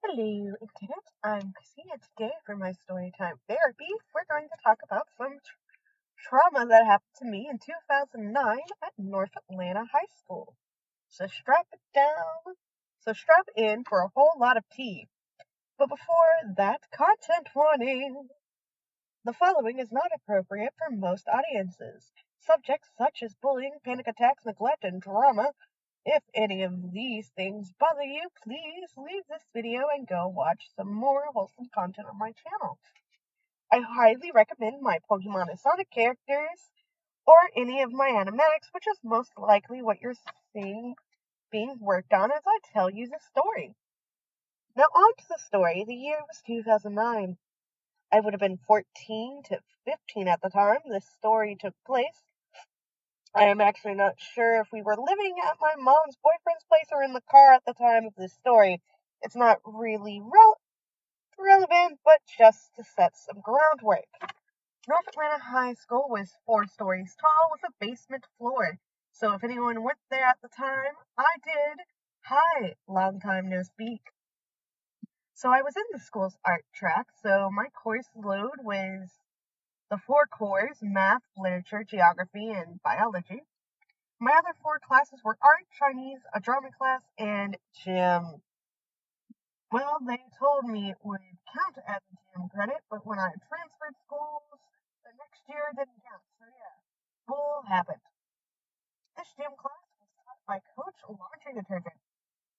Hello, Internet. I'm Chrissy, and today for my Storytime therapy, we're going to talk about some trauma that happened to me in 2009 at North Atlanta High School. So strap it down. So strap in for a whole lot of tea. But before that, content warning. The following is not appropriate for most audiences. Subjects such as bullying, panic attacks, neglect, and drama. If any of these things bother you, please leave this video and go watch some more wholesome content on my channel. I highly recommend my Pokemon and Sonic characters, or any of my animatics, which is most likely what you're seeing being worked on as I tell you the story. Now on to the story. The year was 2009. I would have been 14 to 15 at the time this story took place. I am actually not sure if we were living at my mom's boyfriend's place or in the car at the time of this story. It's not really relevant, but just to set some groundwork. North Atlanta High School was 4 stories tall with a basement floor. So if anyone went there at the time, I did. Hi, long time no speak. So I was in the school's art track, so my course load was the 4 cores: math, literature, geography, and biology. My other 4 classes were art, Chinese, a drama class, and gym. Well, they told me it would count as a gym credit, but when I transferred schools, the next year didn't count. So yeah, bull happened. This gym class was taught by Coach Laundry Detergent.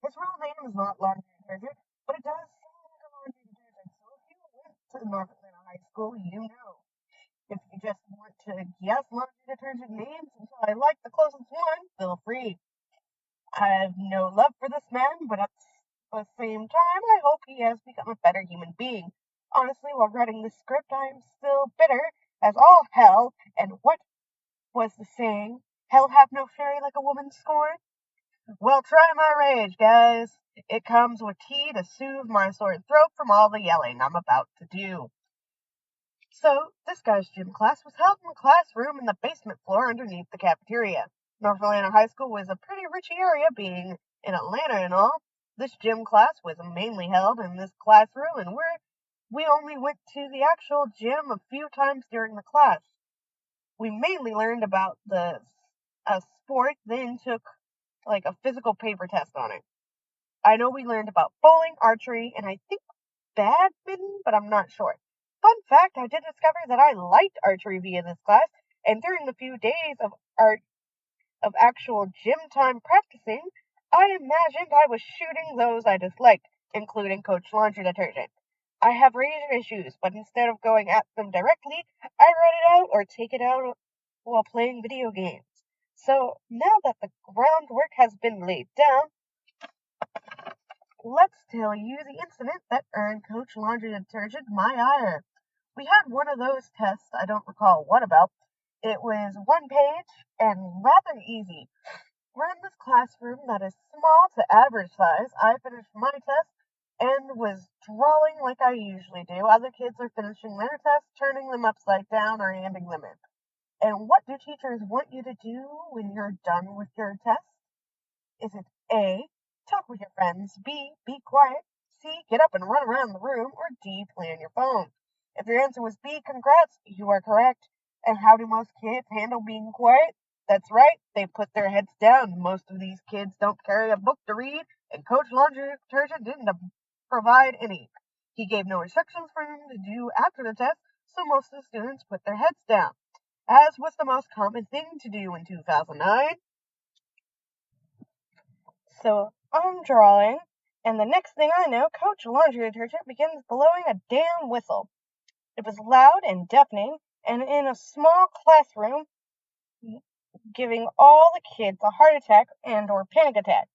His real name is not Laundry Detergent, but it does sound like a laundry detergent. So if you went to North Atlanta High School, you know. If you just want to guess laundry detergent names until I like the closest one, feel free. I have no love for this man, but at the same time, I hope he has become a better human being. Honestly, while writing this script, I am still bitter as all hell, and what was the saying? Hell have no fury like a woman scorned? Well, try my rage, guys. It comes with tea to soothe my sore throat from all the yelling I'm about to do. So, this guy's gym class was held in a classroom in the basement floor underneath the cafeteria. North Atlanta High School was a pretty rich area, being in Atlanta and all. This gym class was mainly held in this classroom, and we only went to the actual gym a few times during the class. We mainly learned about a sport, then took like a physical paper test on it. I know we learned about bowling, archery, and I think badminton, but I'm not sure. Fun fact, I did discover that I liked archery via this class, and during the few days of actual gym time practicing, I imagined I was shooting those I disliked, including Coach Laundry Detergent. I have razor issues, but instead of going at them directly, I write it out or take it out while playing video games. So now that the groundwork has been laid down, let's tell you the incident that earned Coach Laundry Detergent my ire. We had one of those tests, I don't recall what about. It was one page and rather easy. We're in this classroom that is small to average size. I finished my test and was drawing like I usually do. Other kids are finishing their tests, turning them upside down, or handing them in. And what do teachers want you to do when you're done with your test? Is it A, talk with your friends, B, be quiet, C, get up and run around the room, or D, play on your phone? If your answer was B, congrats, you are correct. And how do most kids handle being quiet? That's right, they put their heads down. Most of these kids don't carry a book to read, and Coach Laundry Detergent didn't provide any. He gave no instructions for them to do after the test, so most of the students put their heads down, as was the most common thing to do in 2009. So I'm drawing, and the next thing I know, Coach Laundry Detergent begins blowing a damn whistle. It was loud and deafening, and in a small classroom, giving all the kids a heart attack and or panic attack.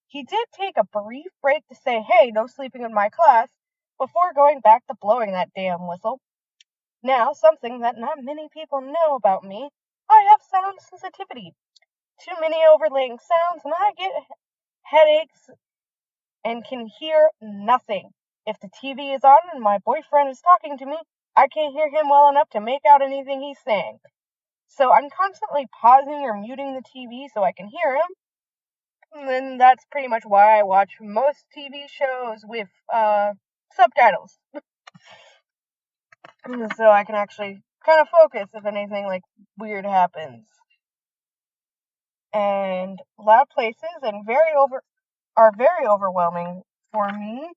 He did take a brief break to say, hey, no sleeping in my class, before going back to blowing that damn whistle. Now, something that not many people know about me, I have sound sensitivity. Too many overlaying sounds, and I get headaches and can hear nothing. If the TV is on and my boyfriend is talking to me, I can't hear him well enough to make out anything he's saying. So I'm constantly pausing or muting the TV so I can hear him. And that's pretty much why I watch most TV shows with subtitles. So I can actually kind of focus if anything like weird happens. And loud places and are very overwhelming for me.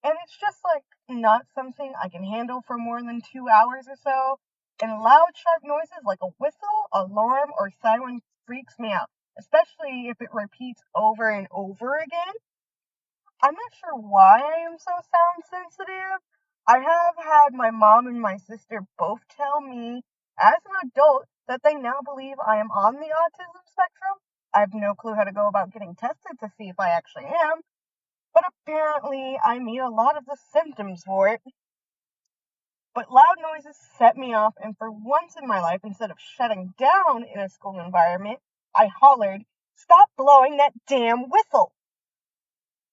And it's just like not something I can handle for more than 2 hours or so. And loud, sharp noises like a whistle, alarm, or siren freaks me out, especially if it repeats over and over again. I'm not sure why I am so sound sensitive. I have had my mom and my sister both tell me as an adult that they now believe I am on the autism spectrum. I have no clue how to go about getting tested to see if I actually am, but apparently I meet a lot of the symptoms for it. But loud noises set me off, and for once in my life, instead of shutting down in a school environment, I hollered, "Stop blowing that damn whistle!"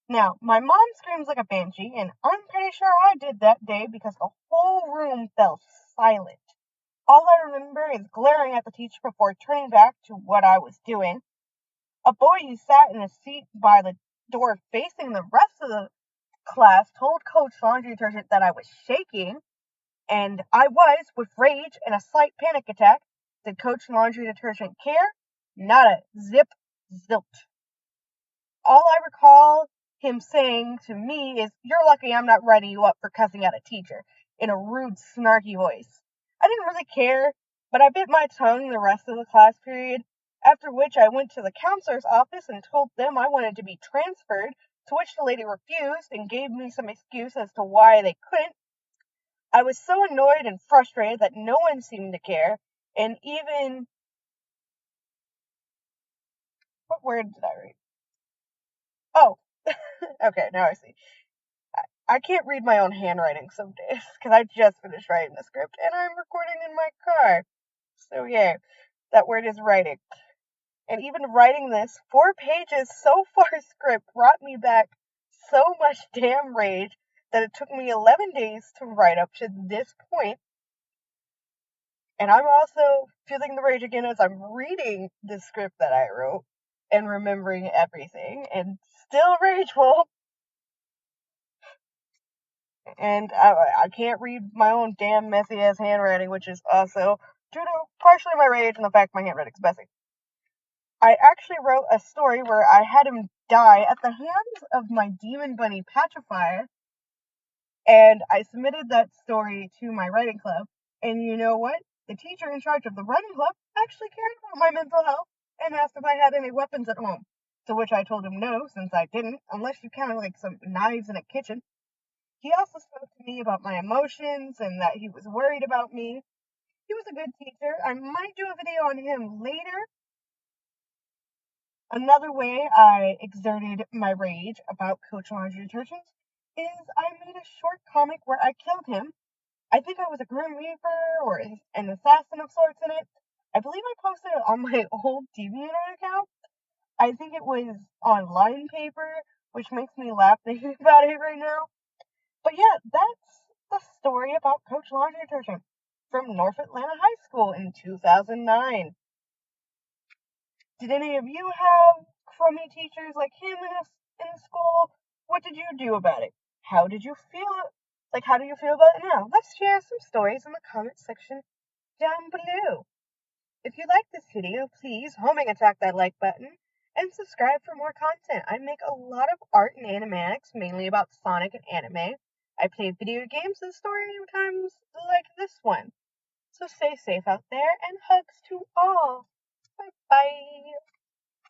Now, my mom screams like a banshee, and I'm pretty sure I did that day because the whole room fell silent. All I remember is glaring at the teacher before turning back to what I was doing. A boy who sat in a seat by the door facing the rest of the class told Coach Laundry Detergent that I was shaking, and I was, with rage and a slight panic attack. Did Coach Laundry Detergent care? Not a zip zilt. All I recall him saying to me is, "You're lucky I'm not writing you up for cussing at a teacher," in a rude, snarky voice. I didn't really care, but I bit my tongue the rest of the class period, after which I went to the counselor's office and told them I wanted to be transferred, to which the lady refused and gave me some excuse as to why they couldn't. I was so annoyed and frustrated that no one seemed to care, and even... What word did I read? Oh, okay, now I see. I can't read my own handwriting some days because I just finished writing the script and I'm recording in my car. So yeah, that word is writing. And even writing this 4 pages so far script brought me back so much damn rage that it took me 11 days to write up to this point. And I'm also feeling the rage again as I'm reading the script that I wrote and remembering everything and still rageful. And I can't read my own damn messy ass handwriting, which is also due to partially my rage and the fact my handwriting's messy. I actually wrote a story where I had him die at the hands of my demon bunny Pacifier, and I submitted that story to my writing club. And you know what? The teacher in charge of the writing club actually cared about my mental health and asked if I had any weapons at home. To which I told him no, since I didn't, unless you count like some knives in a kitchen. He also spoke to me about my emotions and that he was worried about me. He was a good teacher. I might do a video on him later. Another way I exerted my rage about Coach Laundry Detergent is I made a short comic where I killed him. I think I was a Grim Reaper or an assassin of sorts in it. I believe I posted it on my old DeviantArt account. I think it was on line paper, which makes me laugh thinking about it right now. But yeah, that's the story about Coach Laundry Detergent from North Atlanta High School in 2009. Did any of you have crummy teachers like him in school? What did you do about it? How did you feel? How do you feel about it now? Let's share some stories in the comment section down below. If you like this video, please homing attack that like button and subscribe for more content. I make a lot of art and animatics, mainly about Sonic and anime. I play video games and story times like this one. So stay safe out there and hugs to all. Bye bye.